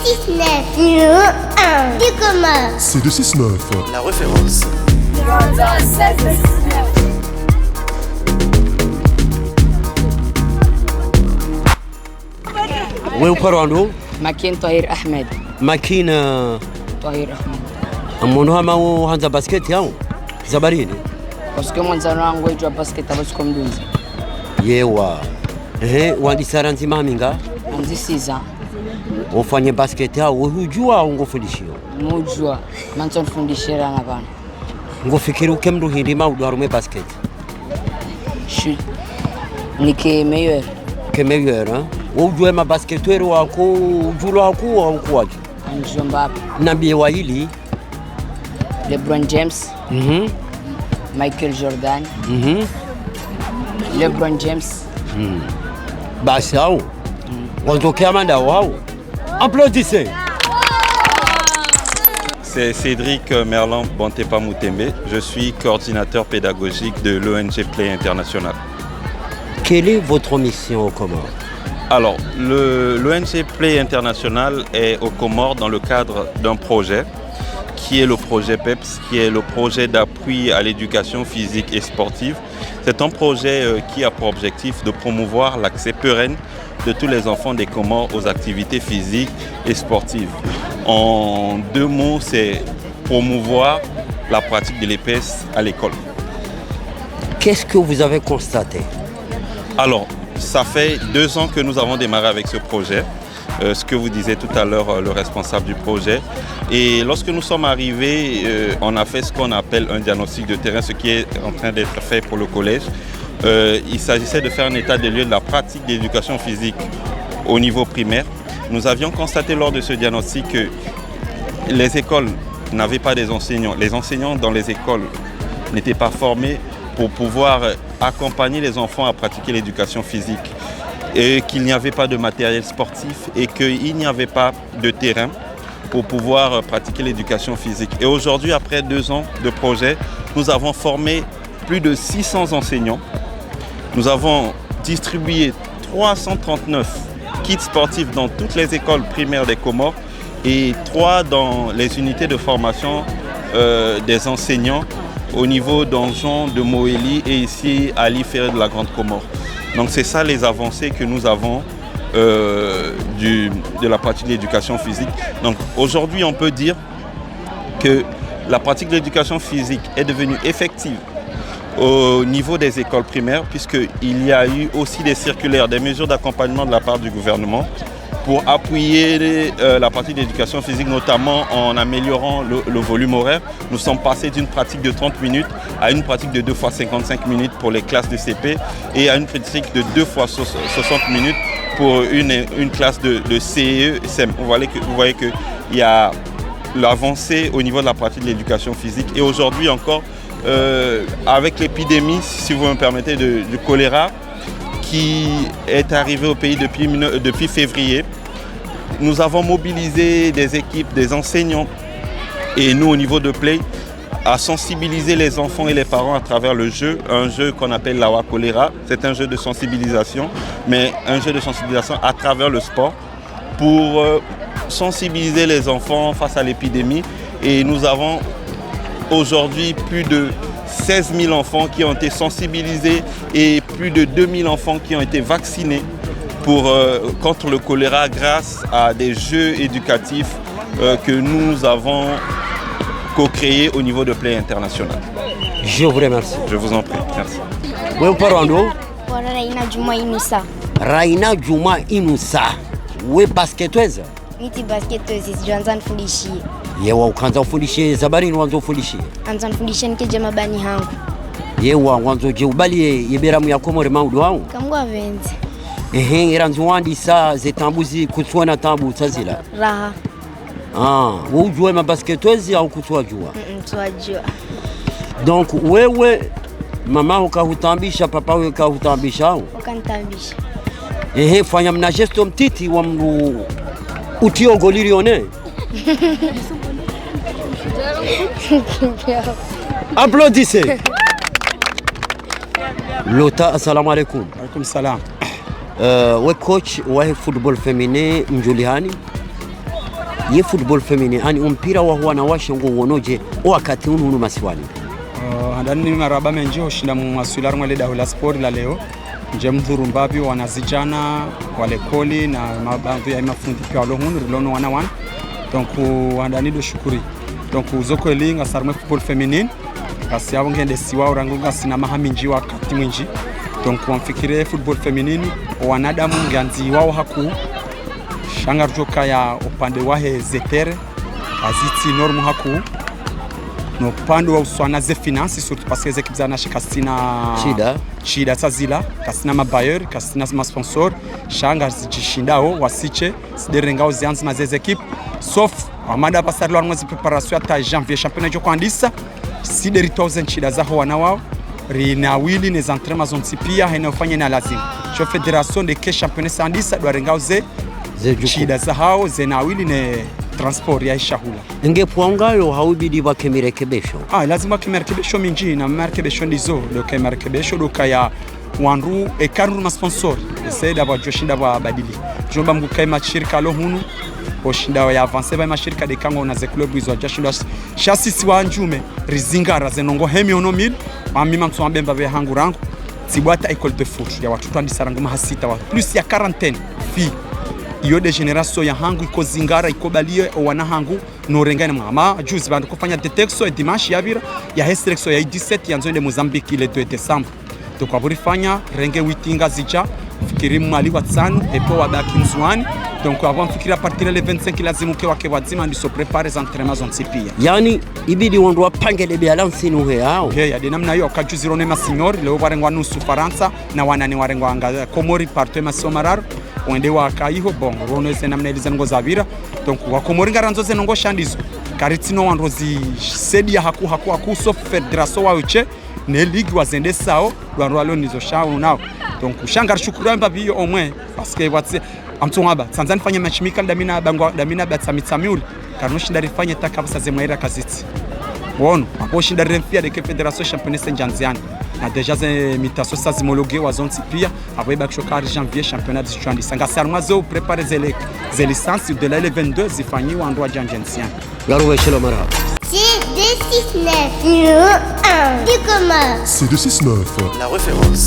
6-9 numéro 1 du commun. C'est de 6-9. La référence. وين قرانو؟ ماكين طاهر أحمد. ماكين طاهر أحمد. أمونها ما هو هذا باسكت ياو زبريني. بس كم زمان عندي جوا باسكت بس كم دوز. يوا. وادي سارنتي مامينغا. عندي 6 ans. Ufanye basket yao uhujua ungofundishio Mujua manzo nifundishira na bana ngofikiri ukemru hindi maudu harume basket shi nike meilleur ke meilleur ujue ma basketero wako ujulo wako au kwaje Mbappe nambie wa hili LeBron James Michael Jordan LeBron James basi hao wazokea manda wao. Applaudissez. C'est Cédric Merlan Bantepa Moutembe. Je suis coordinateur pédagogique de l'ONG Play International. Quelle est votre mission aux Comores? Alors, l'ONG Play International est aux Comores dans le cadre d'un projet qui est le projet PEPS, qui est le projet d'appui à l'éducation physique et sportive. C'est un projet qui a pour objectif de promouvoir l'accès pérenne de tous les enfants des Comores aux activités physiques et sportives. En 2 mots, c'est promouvoir la pratique de l'EPS à l'école. Qu'est-ce que vous avez constaté? Alors, ça fait 2 ans que nous avons démarré avec ce projet, ce que vous disiez tout à l'heure, le responsable du projet. Et lorsque nous sommes arrivés, on a fait ce qu'on appelle un diagnostic de terrain, ce qui est en train d'être fait pour le collège. Il s'agissait de faire un état des lieux de la pratique d'éducation physique au niveau primaire. Nous avions constaté lors de ce diagnostic que les écoles n'avaient pas des enseignants. Les enseignants dans les écoles n'étaient pas formés pour pouvoir accompagner les enfants à pratiquer l'éducation physique. Et qu'il n'y avait pas de matériel sportif et qu'il n'y avait pas de terrain pour pouvoir pratiquer l'éducation physique. Et aujourd'hui, après 2 ans de projet, nous avons formé plus de 600 enseignants. Nous avons distribué 339 kits sportifs dans toutes les écoles primaires des Comores et 3 dans les unités de formation des enseignants au niveau d'Anjon, de Moélie et ici à l'IFER de la Grande Comore. Donc c'est ça les avancées que nous avons de la pratique de l'éducation physique. Donc aujourd'hui on peut dire que la pratique de l'éducation physique est devenue effective au niveau des écoles primaires, puisqu'il y a eu aussi des circulaires, des mesures d'accompagnement de la part du gouvernement pour appuyer la pratique d'éducation physique, notamment en améliorant le volume horaire. Nous sommes passés d'une pratique de 30 minutes à une pratique de 2 fois 55 minutes pour les classes de CP et à une pratique de 2 fois 60 minutes pour une classe de CE. Vous voyez qu'il y a l'avancée au niveau de la pratique de l'éducation physique. Et aujourd'hui encore, avec l'épidémie, si vous me permettez, du choléra qui est arrivé au pays depuis février, nous avons mobilisé des équipes, des enseignants et nous au niveau de Play à sensibiliser les enfants et les parents à travers le jeu, un jeu qu'on appelle l'Awa Choléra. C'est un jeu de sensibilisation, mais un jeu de sensibilisation à travers le sport pour sensibiliser les enfants face à l'épidémie. Et nous avons aujourd'hui plus de 16 000 enfants qui ont été sensibilisés et plus de 2 000 enfants qui ont été vaccinés contre le choléra grâce à des jeux éducatifs que nous avons co-créés au niveau de Play International. Je vous remercie. Je vous en prie. Merci. Wewe parando? Raina Juma Inusa. Raina Juma Inusa. We basketweza? Miti basketweza sijaanza nifundishie. Yewa ukaanza ufundishe zabari wanzo ufundishe. Anza nifundishe nikije mabani hangu. Yewa wanzo je ubali yeberamu ya Komore maudu wangu. Kamwa venze. Eranzo wandi sa zetambuzi kutswana tambu tsazila. Raha. Ujue ma basketwezi au kutswajua? Twajua. Donc wewe mama ukahutambisha papa wewe ukahutambisha au? Ukantambisha. Fanya mna gesto mtiti wa mru utiogolirione. Applaudissez. Lota, assalamu alaikum. Alaikum salam. We coach wa football féminin Mjulihani? ye football femini ani umpira wa wanawake ngo wonoje wakati unu masiwani handani maraba menje ushinda mwasular mwele dahula sport la leo nje mdhuru mbabi wanazijana wale koli na mabandu ya mafundi pia walohunu rilono wana donc handani do shukuri donc uzoko elinga sarme football féminine kasi yabo ngende siwa urangunga sina mahaminji wakati mwinji donc wamfikire football féminine wanadamu nganzi wao haku shanga rujoka ya upande wahe zetere aziti normu haku no upande wa uswana ze finance surtout parce que les équipes zana kasina shida sazila kasina mabayer kasina ma sponsor shanga zijishindao wasiche siderengao zianzi na ze équipes sauf amada pasarlo anwazi préparation ta janvier championnat jo kwandisa sideritozen shida zaho wana wao rinawili ne entraînements zontipia henofanya na lazima cho fédération de ke championnat sandisa do rengao ze shida za hao zenawili ne transport ya shahula ingepwangayo haubidi bakemerekebesho lazima kemerekebesho minji na merekebesho ndizo do kemerekebesho do kaya wanru e karnu ma sponsor seda ba joshinda ba badili jomba mgukai mashirika lo hunu oshinda ya avance ba mashirika de kango na ze club izo jashinda chassis wa njume rizingara zenongo hemi ono 1000 amima mtu ambemba be hangu rangu tibwata école de foot ya watoto andisaranga mahasita wa plus ya quarantaine fi iyo de generation ya hangu iko zingara iko balie wana hangu no rengane mama juzi bandu kufanya detection et dimanche yavira ya selection ya 17 yanzo de Mozambique le 2 décembre to kwa burifanya renge witinga zija fikiri mali watsanu epo wabaki mzwani donc avant fikira partir le 25 lazima ke wake wazima ndiso prepare les entraînements zontipia yani ibidi wondu wapangele balance nuhe hao ya de namna hiyo kajuzi ne masignor leo warengwa nusu Faransa na wanani warengwa anga Komori partout masomarar wende wakaiho bon rono se namna eliza ngo zavira donc wakomori ngaranzo ze ngo shandizo karitino wanrozi sedi haku sauf fédération wa uche ne ligue wazende sao rwalo nizo shao nao donc shangar shukuru mba biyo au moins parce que watse amtongaba Tanzania fanya match mikal damina batsamitsamiuri kanoshinda rifanye takabasa zemaira kaziti wono aposhinda remfia de fédération championnaise njanziana na déjà ze mitaso sa zimologue wa zone pia après bakshokar janvier championnat de Chandi sanga sarmazo préparer les licences de la 22 zifanyi wa ndwa janjensian Garouwe shelo marhaba CD69 numéro 1 du commun CD69 la référence.